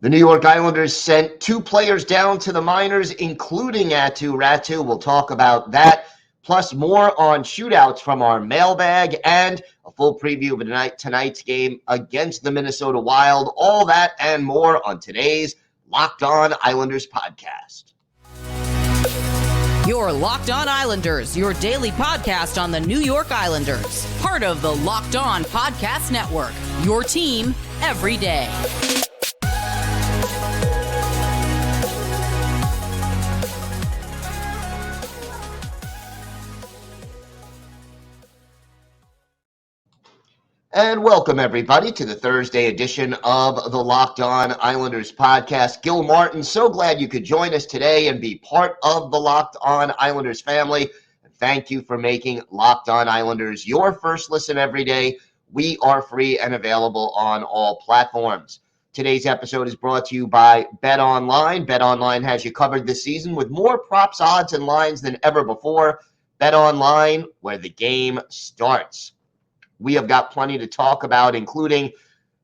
The New York Islanders sent 2 players down to the minors, including Aatu Raty. We'll talk about that, plus more on shootouts from our mailbag and a full preview of tonight's game against the Minnesota Wild. All that and more on today's Locked On Islanders podcast. Your Locked On Islanders, your daily podcast on the New York Islanders. Part of the Locked On Podcast Network, your team every day. And welcome, everybody, to the Thursday edition of the Locked On Islanders podcast. Gil Martin, so glad you could join us today and be part of the Locked On Islanders family. And thank you for making Locked On Islanders your first listen every day. We are free and available on all platforms. Today's episode is brought to you by BetOnline. BetOnline has you covered this season with more props, odds, and lines than ever before. BetOnline, where the game starts. We have got plenty to talk about, including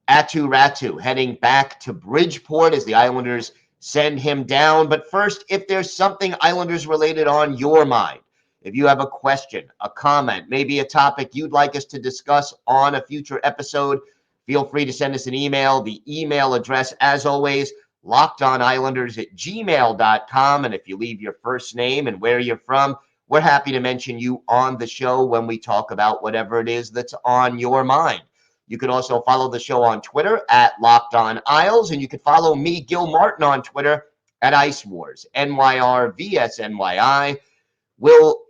Aatu Raty heading back to Bridgeport as the Islanders send him down. But first, if there's something Islanders related on your mind, if you have a question, a comment, maybe a topic you'd like us to discuss on a future episode, feel free to send us an email. The email address, as always, lockedonislanders@gmail.com. And if you leave your first name and where you're from, we're happy to mention you on the show when we talk about whatever it is that's on your mind. You can also follow the show on Twitter at Locked On Isles, and you can follow me, Gil Martin, on Twitter at Ice Wars, NYRVSNYI. We'll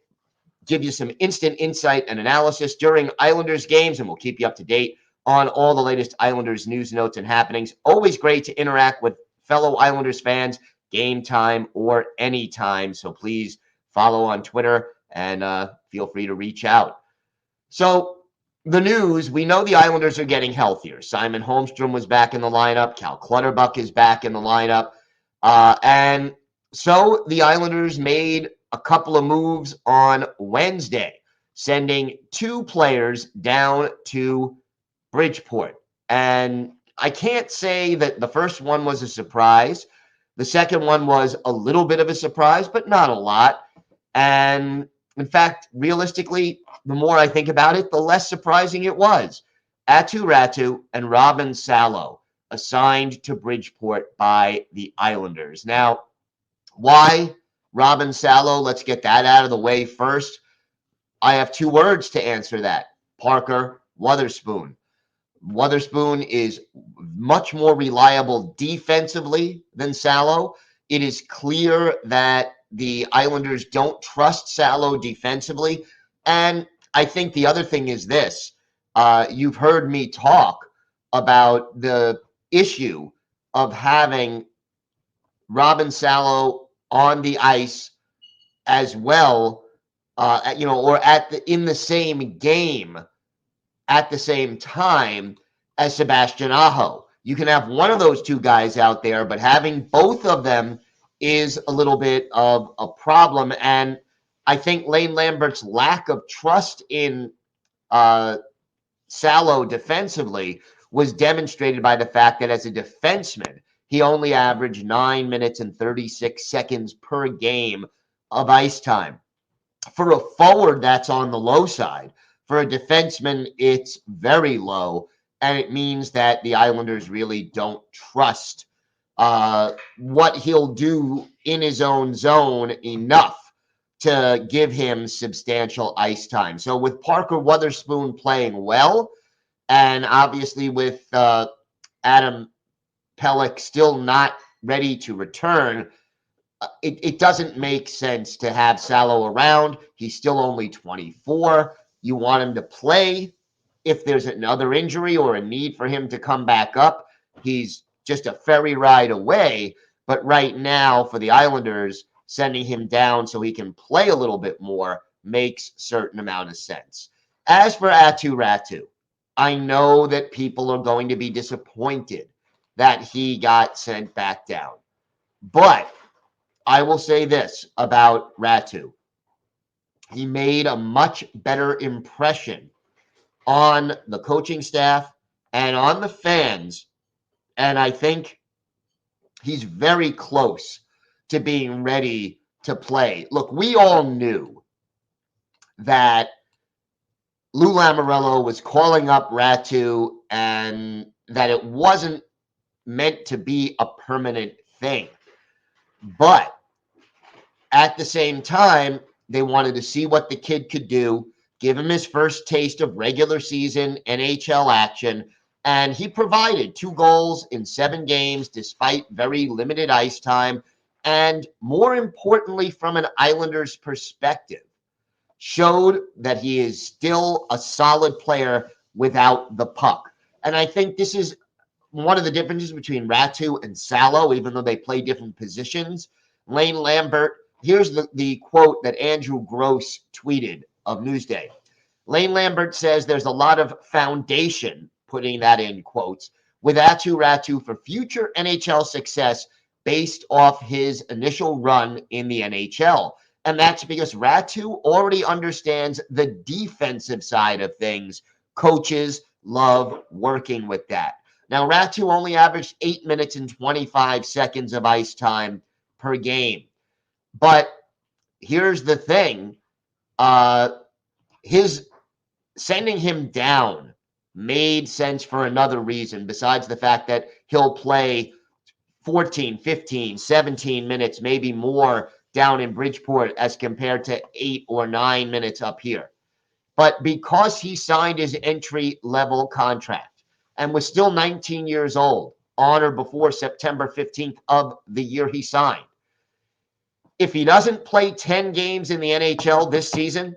give you some instant insight and analysis during Islanders games, and we'll keep you up to date on all the latest Islanders news, notes, and happenings. Always great to interact with fellow Islanders fans, game time or anytime, so please follow on Twitter and feel free to reach out. So the news, we know the Islanders are getting healthier. Simon Holmstrom was back in the lineup. Cal Clutterbuck is back in the lineup. And so the Islanders made a couple of moves on Wednesday, sending 2 players down to Bridgeport. And I can't say that the first one was a surprise. The second one was a little bit of a surprise, but not a lot. And in fact, realistically, the more I think about it, the less surprising it was. Aatu Raty and Robin Salo assigned to Bridgeport by the Islanders. Now, why Robin Salo? Let's get that out of the way first. I have 2 words to answer that. Parker Wotherspoon. Wotherspoon is much more reliable defensively than Salo. It is clear that the Islanders don't trust Salo defensively. And I think the other thing is this. You've heard me talk about the issue of having Robin Salo on the ice as well, or in the same game at the same time as Sebastian Aho. You can have one of those 2 guys out there, but having both of them is a little bit of a problem. And I think Lane Lambert's lack of trust in Salo defensively was demonstrated by the fact that as a defenseman, he only averaged 9 minutes and 36 seconds per game of ice time. For a forward, that's on the low side. For a defenseman, it's very low. And it means that the Islanders really don't trust what he'll do in his own zone enough to give him substantial ice time. So with Parker Wotherspoon playing well, and obviously with Adam Pelech still not ready to return, it doesn't make sense to have Salo around. He's still only 24. You want him to play if there's another injury or a need for him to come back up. He's just a ferry ride away. But right now, for the Islanders, sending him down so he can play a little bit more makes a certain amount of sense. As for Aatu Raty, I know that people are going to be disappointed that he got sent back down. But I will say this about Raty. He made a much better impression on the coaching staff and on the fans. And I think he's very close to being ready to play. Look, we all knew that Lou Lamoriello was calling up Raty and that it wasn't meant to be a permanent thing. But at the same time, they wanted to see what the kid could do, give him his first taste of regular season NHL action, and he provided 2 goals in 7 games despite very limited ice time. And more importantly, from an Islanders perspective, showed that he is still a solid player without the puck. And I think this is one of the differences between Raty and Salo, even though they play different positions. Lane Lambert, here's the quote that Andrew Gross tweeted of Newsday. Lane Lambert says there's a lot of foundation, putting that in quotes, with Aatu Raty for future NHL success based off his initial run in the NHL. And that's because Raty already understands the defensive side of things. Coaches love working with that. Now, Raty only averaged 8 minutes and 25 seconds of ice time per game. But here's the thing. His sending him down made sense for another reason, besides the fact that he'll play 14, 15, 17 minutes, maybe more down in Bridgeport as compared to 8 or 9 minutes up here. But because he signed his entry-level contract and was still 19 years old on or before September 15th of the year he signed, if he doesn't play 10 games in the NHL this season,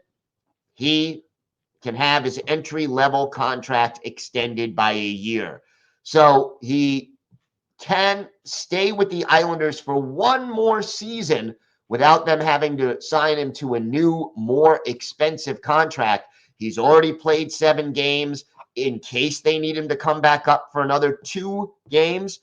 he can have his entry-level contract extended by a year. So he can stay with the Islanders for one more season without them having to sign him to a new, more expensive contract. He's already played 7 games. In case they need him to come back up for another 2 games,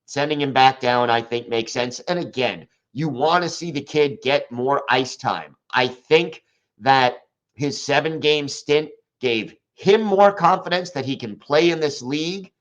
sending him back down, I think, makes sense. And again, you want to see the kid get more ice time. I think that his 7-game stint gave him more confidence that he can play in this league,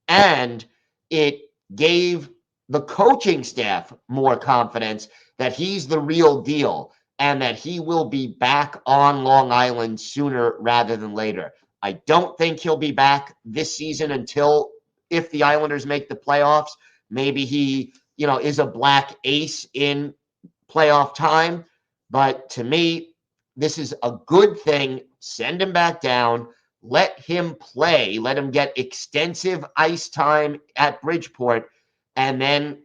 and it gave the coaching staff more confidence that he's the real deal and that he will be back on Long Island sooner rather than later. I don't think he'll be back this season until if the Islanders make the playoffs. Maybe he, is a black ace in playoff time. But to me, this is a good thing. Send him back down. Let him play. Let him get extensive ice time at Bridgeport. And then,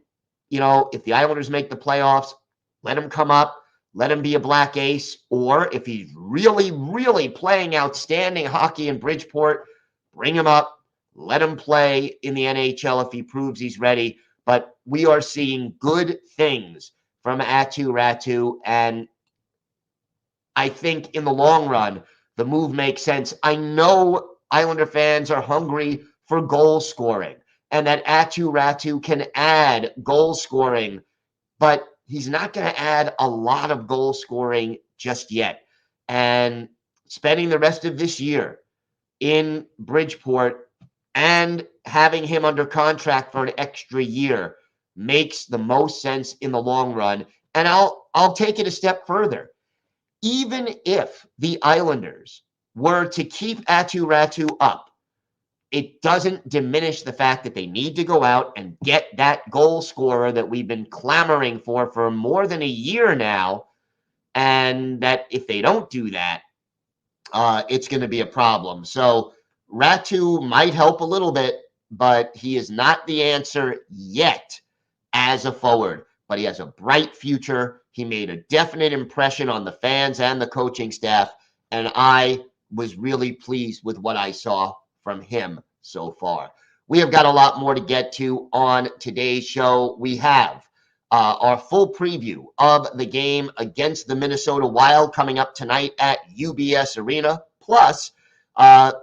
if the Islanders make the playoffs, let him come up. Let him be a black ace. Or if he's really, really playing outstanding hockey in Bridgeport, bring him up. Let him play in the NHL if he proves he's ready. But we are seeing good things from Aatu Raty. And I think in the long run, the move makes sense. I know Islander fans are hungry for goal scoring and that Aatu Raty can add goal scoring, but he's not going to add a lot of goal scoring just yet. And spending the rest of this year in Bridgeport and having him under contract for an extra year makes the most sense in the long run. And I'll take it a step further. Even if the Islanders were to keep Aatu Raty up, it doesn't diminish the fact that they need to go out and get that goal scorer that we've been clamoring for more than a year now. And that if they don't do that, it's going to be a problem. So Raty might help a little bit, but he is not the answer yet as a forward. But he has a bright future. He made a definite impression on the fans and the coaching staff, and I was really pleased with what I saw from him so far. We have got a lot more to get to on today's show. We have our full preview of the game against the Minnesota Wild coming up tonight at UBS Arena. Plus,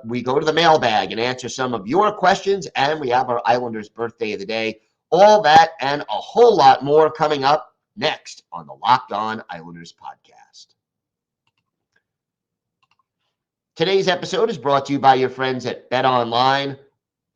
we go to the mailbag and answer some of your questions, and we have our Islanders birthday of the day. All that and a whole lot more coming up next on the Locked On Islanders podcast. Today's episode is brought to you by your friends at BetOnline.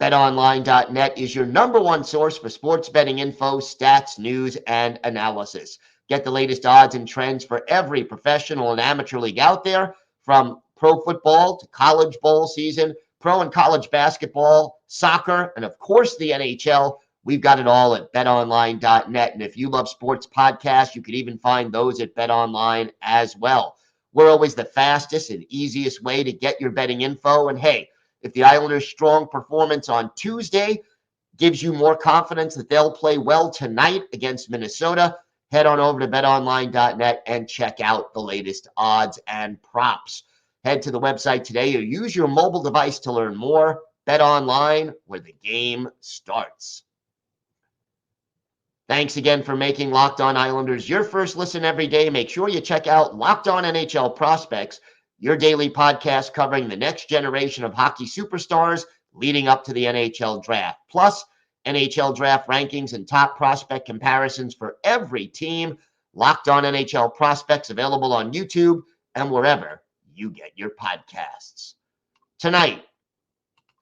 BetOnline.net is your number one source for sports betting info, stats, news, and analysis. Get the latest odds and trends for every professional and amateur league out there, from pro football to college bowl season, pro and college basketball, soccer, and of course the NHL. We've got it all at betonline.net. And if you love sports podcasts, you can even find those at BetOnline as well. We're always the fastest and easiest way to get your betting info. And hey, if the Islanders' strong performance on Tuesday gives you more confidence that they'll play well tonight against Minnesota, head on over to betonline.net and check out the latest odds and props. Head to the website today or use your mobile device to learn more. BetOnline, where the game starts. Thanks again for making Locked On Islanders your first listen every day. Make sure you check out Locked On NHL Prospects, your daily podcast covering the next generation of hockey superstars leading up to the NHL draft. Plus, NHL draft rankings and top prospect comparisons for every team. Locked On NHL Prospects available on YouTube and wherever you get your podcasts. Tonight,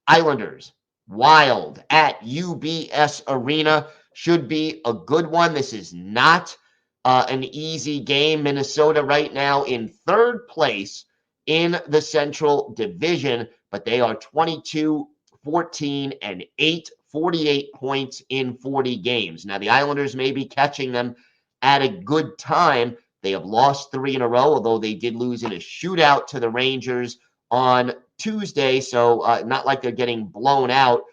Islanders, Wild at UBS Arena. Should be a good one. This is not an easy game. Minnesota right now in third place in the Central Division, but they are 22, 14, and 8, 48 points in 40 games. Now, the Islanders may be catching them at a good time. They have lost 3 in a row, although they did lose in a shootout to the Rangers on Tuesday, so not like they're getting blown out.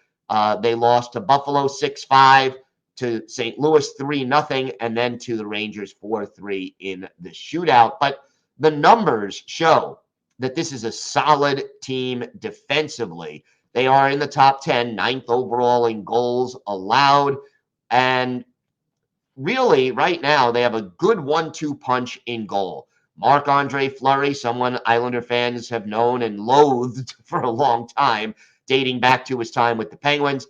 They lost to Buffalo 6-5, to St. Louis 3-0, and then to the Rangers 4-3 in the shootout. But the numbers show that this is a solid team defensively. They are in the top 10, 9th overall in goals allowed, and really right now they have a good 1-2 punch in goal. Marc-Andre Fleury, someone Islander fans have known and loathed for a long time, dating back to his time with the Penguins,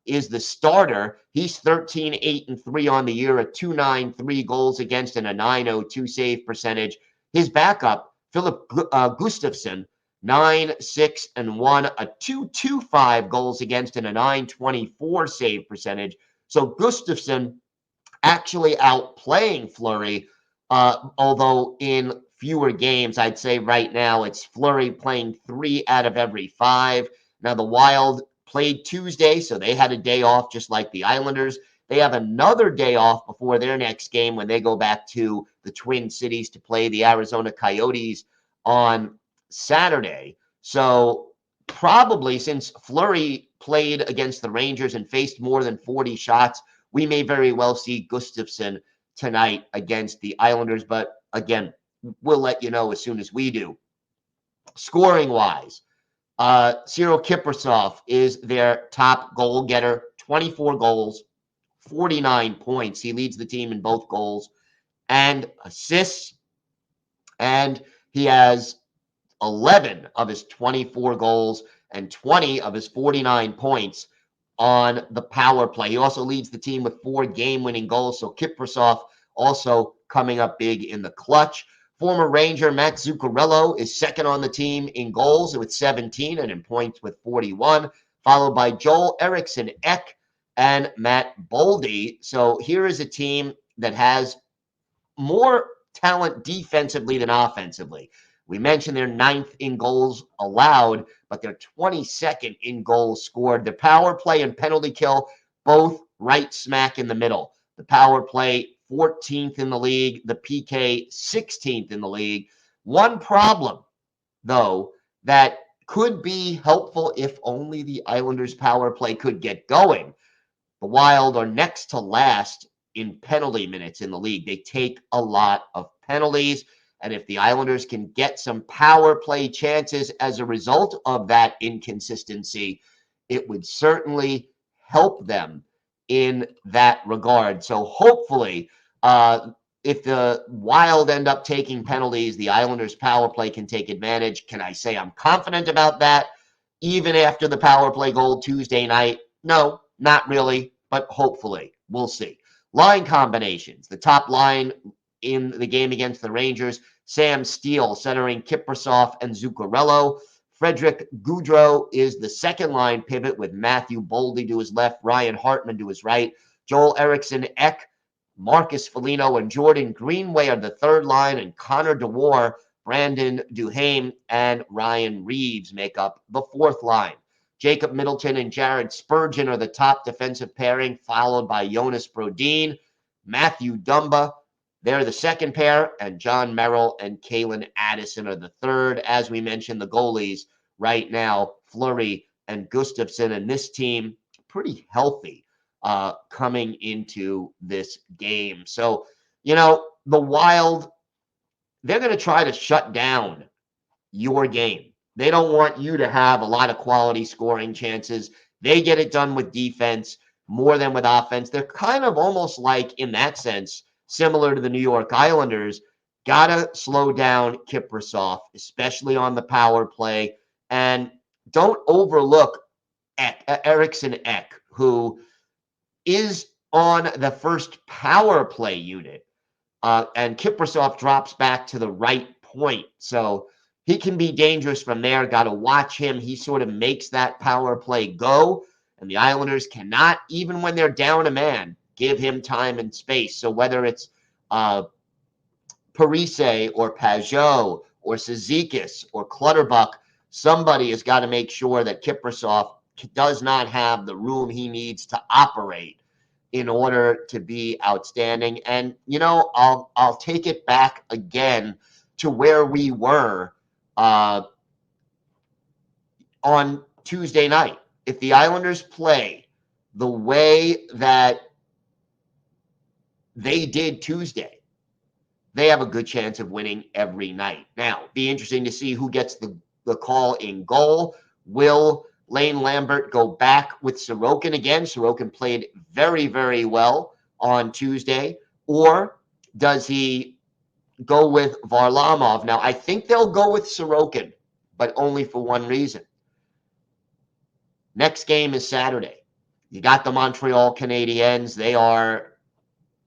is the starter. He's 13, 8, and 3 on the year, a 2.93 goals against and a 9.02 save percentage. His backup, Philip Gustafsson, 9, 6, and 1, a 2.25 goals against and a 9.24 save percentage. So Gustafsson actually outplaying Fleury, although in fewer games. I'd say right now it's Fleury playing 3 out of every 5. Now the Wild played Tuesday, so they had a day off just like the Islanders. They have another day off before their next game when they go back to the Twin Cities to play the Arizona Coyotes on Saturday. So probably since Fleury played against the Rangers and faced more than 40 shots, we may very well see Gustafsson tonight against the Islanders. But again, we'll let you know as soon as we do. Scoring-wise, Cyril Kiprasov is their top goal getter, 24 goals, 49 points. He leads the team in both goals and assists, and he has 11 of his 24 goals and 20 of his 49 points on the power play. He also leads the team with 4 game-winning goals, so Kiprasov also coming up big in the clutch. Former Ranger Matt Zuccarello is second on the team in goals with 17 and in points with 41, followed by Joel Eriksson Ek and Matt Boldy. So here is a team that has more talent defensively than offensively. We mentioned they're 9th in goals allowed, but they're 22nd in goals scored. The power play and penalty kill, both right smack in the middle. The power play 14th in the league, the PK 16th in the league. One problem, though, that could be helpful if only the Islanders' power play could get going. The Wild are next to last in penalty minutes in the league. They take a lot of penalties, and if the Islanders can get some power play chances as a result of that inconsistency, it would certainly help them in that regard. So hopefully, if the Wild end up taking penalties, the Islanders' power play can take advantage. Can I say I'm confident about that? Even after the power play goal Tuesday night? No, not really, but hopefully. We'll see. Line combinations. The top line in the game against the Rangers, Sam Steele centering Kiprasov and Zuccarello. Frederick Goudreau is the second line pivot with Matthew Boldy to his left, Ryan Hartman to his right, Joel Eriksson Ek, Marcus Foligno, and Jordan Greenway are the third line, and Connor DeWar, Brandon Duhaime, and Ryan Reeves make up the fourth line. Jacob Middleton and Jared Spurgeon are the top defensive pairing, followed by Jonas Brodin, Matthew Dumba. They're the second pair, and John Merrill and Kalen Addison are the third. As we mentioned, the goalies right now, Fleury and Gustafsson, and this team pretty healthy coming into this game. So, the Wild, they're going to try to shut down your game. They don't want you to have a lot of quality scoring chances. They get it done with defense more than with offense. They're kind of almost like, in that sense, similar to the New York Islanders. Gotta slow down Kiprusoff, especially on the power play. And don't overlook Eriksson Ek, who is on the first power play unit. And Kiprusoff drops back to the right point. So he can be dangerous from there. Got to watch him. He sort of makes that power play go. And the Islanders cannot, even when they're down a man, give him time and space. So whether it's Parise or Pajot or Cizikas or Clutterbuck, somebody has got to make sure that Kiprusoff does not have the room he needs to operate in order to be outstanding. And, I'll take it back again to where we were on Tuesday night. If the Islanders play the way that they did Tuesday, they have a good chance of winning every night. Now, be interesting to see who gets the call in goal. Will Lane Lambert go back with Sorokin again? Sorokin played very, very well on Tuesday. Or does he go with Varlamov? Now, I think they'll go with Sorokin, but only for one reason. Next game is Saturday. You got the Montreal Canadiens. They are,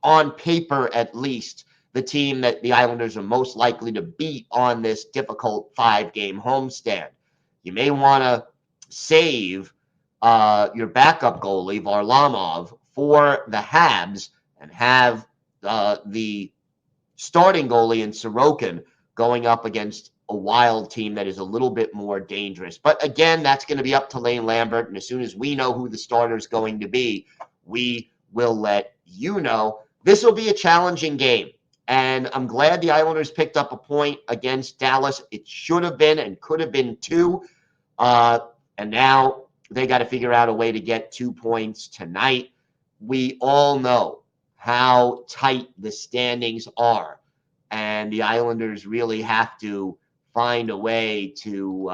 on paper at least, the team that the Islanders are most likely to beat on this difficult 5-game homestand. You may want to save your backup goalie, Varlamov, for the Habs and have the starting goalie in Sorokin going up against a Wild team that is a little bit more dangerous. But again, that's going to be up to Lane Lambert. And as soon as we know who the starter is going to be, we will let you know. This will be a challenging game. And I'm glad the Islanders picked up a point against Dallas. It should have been and could have been 2. And now they got to figure out a way to get 2 points tonight. We all know how tight the standings are. And the Islanders really have to find a way to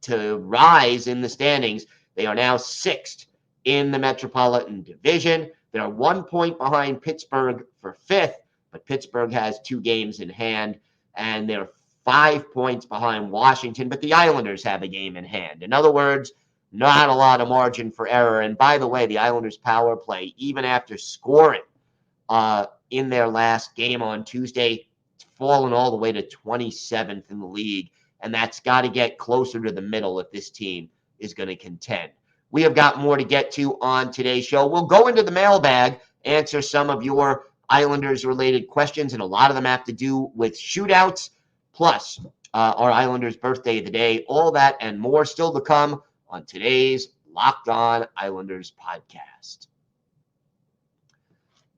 rise in the standings. They are now 6th in the Metropolitan Division. They're 1 point behind Pittsburgh for 5th, but Pittsburgh has 2 games in hand, and they're 5 points behind Washington, but the Islanders have a game in hand. In other words, not a lot of margin for error. And by the way, the Islanders' power play, even after scoring in their last game on Tuesday, it's fallen all the way to 27th in the league, and that's got to get closer to the middle if this team is going to contend. We have got more to get to on today's show. We'll go into the mailbag, answer some of your Islanders-related questions, and a lot of them have to do with shootouts, plus our Islanders' birthday of the day. All that and more still to come on today's Locked On Islanders podcast.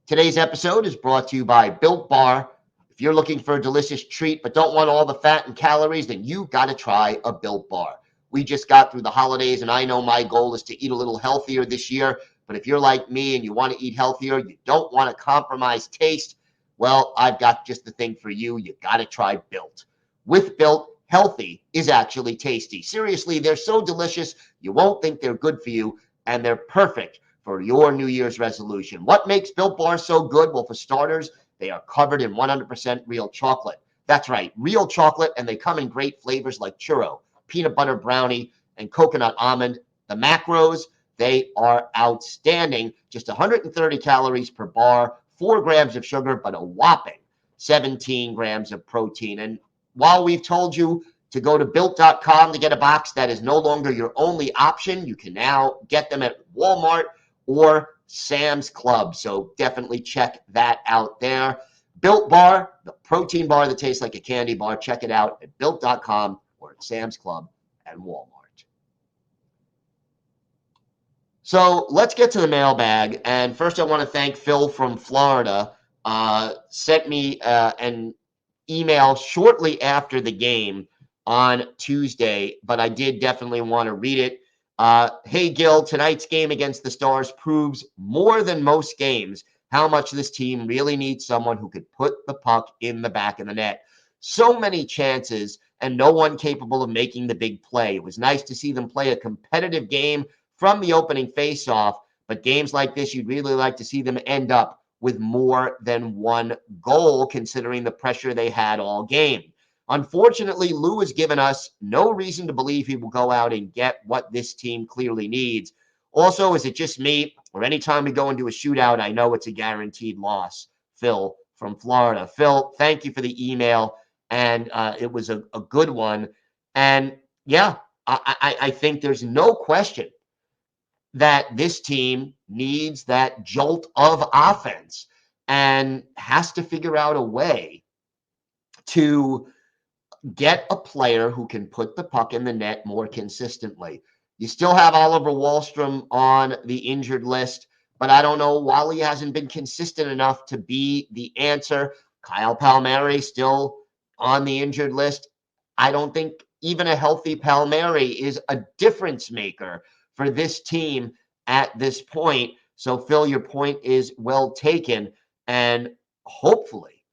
Today's episode is brought to you by Built Bar. If you're looking for a delicious treat but don't want all the fat and calories, then you got to try a Built Bar. We just got through the holidays, and I know my goal is to eat a little healthier this year. But if you're like me and you want to eat healthier, you don't want to compromise taste, well, I've got just the thing for you. You got to try Built. With Built, healthy is actually tasty. Seriously, they're so delicious, you won't think they're good for you, and they're perfect for your New Year's resolution. What makes Built Bar so good? Well, for starters, they are covered in 100% real chocolate. That's right, real chocolate, and they come in great flavors like churro, peanut butter brownie, and coconut almond. The macros, they are outstanding. Just 130 calories per bar, 4 grams of sugar, but a whopping 17 grams of protein. And while we've told you to go to built.com to get a box. That is no longer your only option. You can now get them at Walmart or Sam's Club. So definitely check that out there. Built Bar, the protein bar that tastes like a candy bar. Check it out at built.com or at Sam's Club and Walmart. So let's get to the mailbag. And first, I want to thank Phil from Florida. Sent me an email shortly after the game on Tuesday, but I did definitely want to read it. Hey, Gil, tonight's game against the Stars proves more than most games how much this team really needs someone who could put the puck in the back of the net. So many chances and no one capable of making the big play. It was nice to see them play a competitive game from the opening faceoff, but games like this, you'd really like to see them end up with more than one goal, considering the pressure they had all game. Unfortunately, Lou has given us no reason to believe he will go out and get what this team clearly needs. Also, is it just me, or anytime we go into a shootout, I know it's a guaranteed loss? Phil from Florida. Phil, thank you for the email, and it was a good one. And yeah, I think there's no question that this team needs that jolt of offense and has to figure out a way to get a player who can put the puck in the net more consistently. You still have Oliver Wahlstrom on the injured list, but I don't know. Wally hasn't been consistent enough to be the answer. Kyle Palmieri still on the injured list. I don't think even a healthy Palmieri is a difference maker for this team at this point. So, Phil, your point is well taken. And hopefully,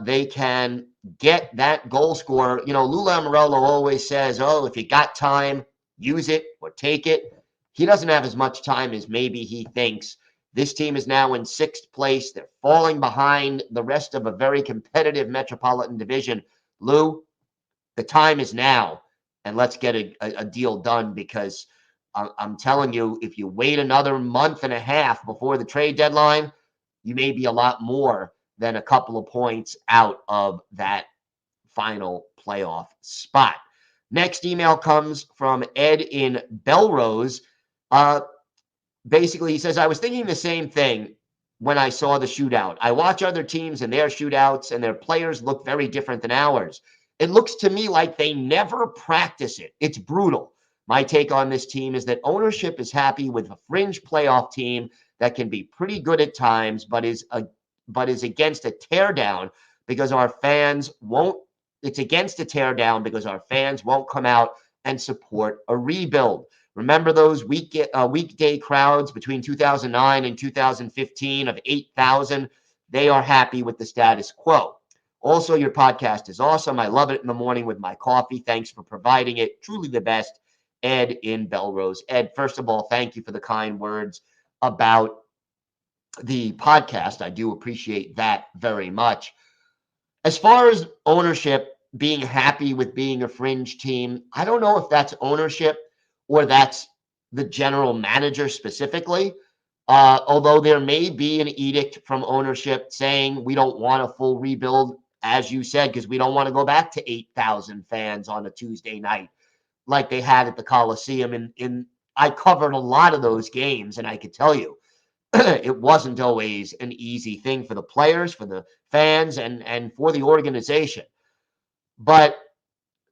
they can get that goal scorer. You know, Lou Lamoriello always says, oh, if you got time, use it or take it. He doesn't have as much time as maybe he thinks. This team is now in 6th place. They're falling behind the rest of a very competitive Metropolitan Division. Lou, the time is now, and let's get a deal done, because I'm telling you, if you wait another month and a half before the trade deadline, you may be a lot more than a couple of points out of that final playoff spot. Next email comes from Ed in Belrose. Basically, he says, I was thinking the same thing when I saw the shootout. I watch other teams and their shootouts, and their players look very different than ours. It looks to me like they never practice it. It's brutal. My take on this team is that ownership is happy with a fringe playoff team that can be pretty good at times, but is against a teardown because our fans won't. It's against a teardown because our fans won't come out and support a rebuild. Remember those weekday crowds between 2009 and 2015 of 8,000? They are happy with the status quo. Also, your podcast is awesome. I love it in the morning with my coffee. Thanks for providing it. Truly the best. Ed in Belrose. Ed, first of all, thank you for the kind words about the podcast. I do appreciate that very much. As far as ownership being happy with being a fringe team, I don't know if that's ownership or that's the general manager specifically. Although there may be an edict from ownership saying we don't want a full rebuild, as you said, because we don't want to go back to 8,000 fans on a Tuesday night like they had at the Coliseum. I covered a lot of those games, and I could tell you it wasn't always an easy thing for the players, for the fans, and for the organization. But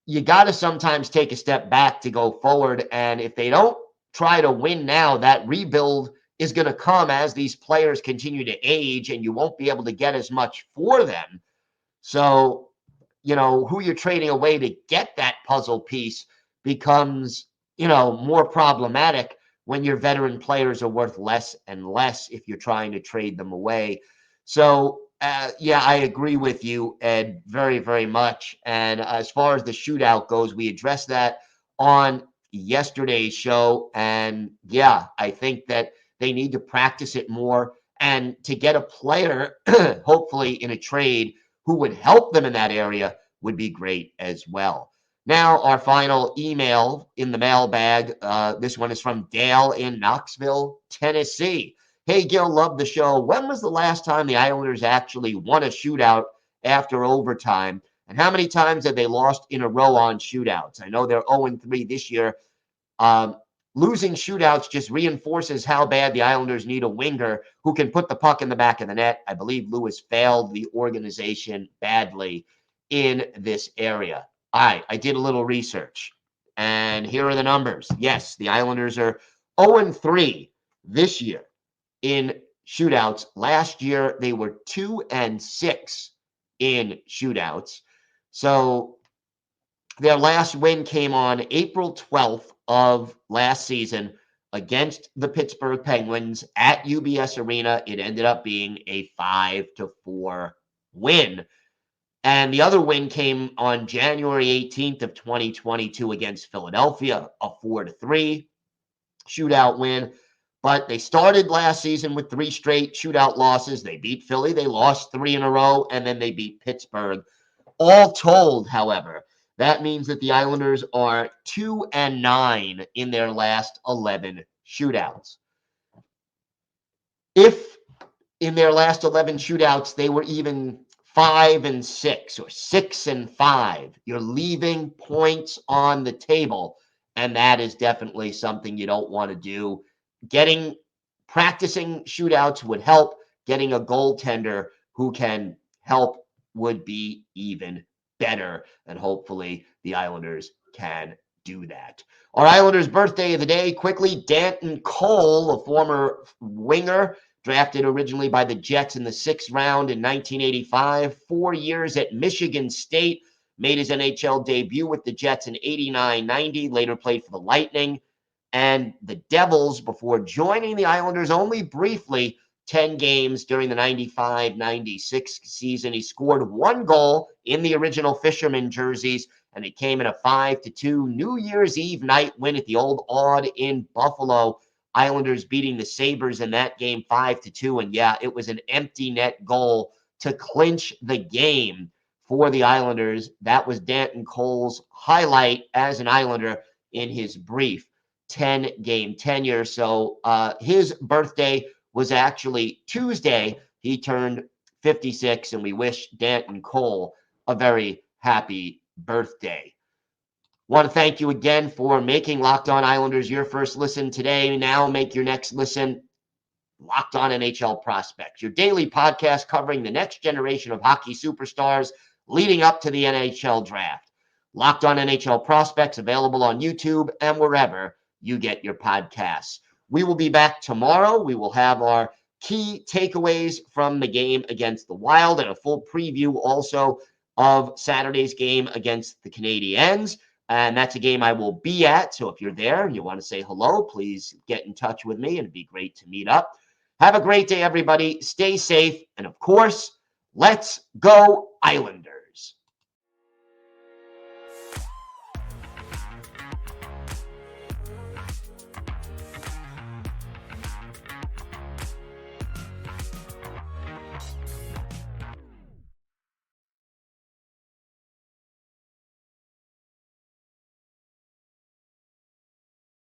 you got to sometimes take a step back to go forward. And if they don't try to win now, that rebuild is going to come as these players continue to age, and you won't be able to get as much for them. So, who you're trading away to get that puzzle piece becomes, more problematic when your veteran players are worth less and less if you're trying to trade them away. So, yeah, I agree with you, Ed, very, very much. And as far as the shootout goes, we addressed that on yesterday's show. And yeah, I think that they need to practice it more, and to get a player, hopefully in a trade, who would help them in that area would be great as well. Now, our final email in the mailbag. This one is from Dale in Knoxville, Tennessee. Hey, Gil, love the show. When was the last time the Islanders actually won a shootout after overtime? And how many times have they lost in a row on shootouts? I know they're 0-3 this year. Losing shootouts just reinforces how bad the Islanders need a winger who can put the puck in the back of the net. I believe Lewis failed the organization badly in this area. All right, I did a little research, and here are the numbers. Yes, the Islanders are 0-3 this year in shootouts. Last year, they were 2-6 in shootouts. So their last win came on April 12th of last season against the Pittsburgh Penguins at UBS Arena. It ended up being a 5-4 win. And the other win came on January 18th of 2022 against Philadelphia, a 4-3 shootout win. But they started last season with 3 straight shootout losses. They beat Philly, they lost 3 in a row, and then they beat Pittsburgh. All told, however, that means that the Islanders are 2-9 in their last 11 shootouts. If in their last 11 shootouts they were even 5-6 or 6-5, you're leaving points on the table, and that is definitely something you don't want to do. Practicing shootouts would help. Getting a goaltender who can help would be even better, and hopefully the Islanders can do that. Our Islanders' birthday of the day, quickly, Danton Cole, a former winger, drafted originally by the Jets in the 6th round in 1985, 4 years at Michigan State, made his NHL debut with the Jets in 89-90, later played for the Lightning and the Devils before joining the Islanders only briefly, 10 games during the 95-96 season. He scored 1 goal in the original Fisherman jerseys, and it came in a 5-2 New Year's Eve night win at the Old Aud in Buffalo. Islanders beating the Sabres in that game 5-2, and yeah, it was an empty net goal to clinch the game for the Islanders. That was Danton Cole's highlight as an Islander in his brief 10-game tenure. So his birthday was actually Tuesday. He turned 56, and we wish Danton Cole a very happy birthday. Want to thank you again for making Locked On Islanders your first listen today. Now make your next listen Locked On NHL Prospects, your daily podcast covering the next generation of hockey superstars leading up to the NHL draft. Locked On NHL Prospects, available on YouTube and wherever you get your podcasts. We will be back tomorrow. We will have our key takeaways from the game against the Wild and a full preview also of Saturday's game against the Canadiens. And that's a game I will be at. So if you're there and you want to say hello, please get in touch with me. It'd be great to meet up. Have a great day, everybody. Stay safe. And of course, let's go Islanders.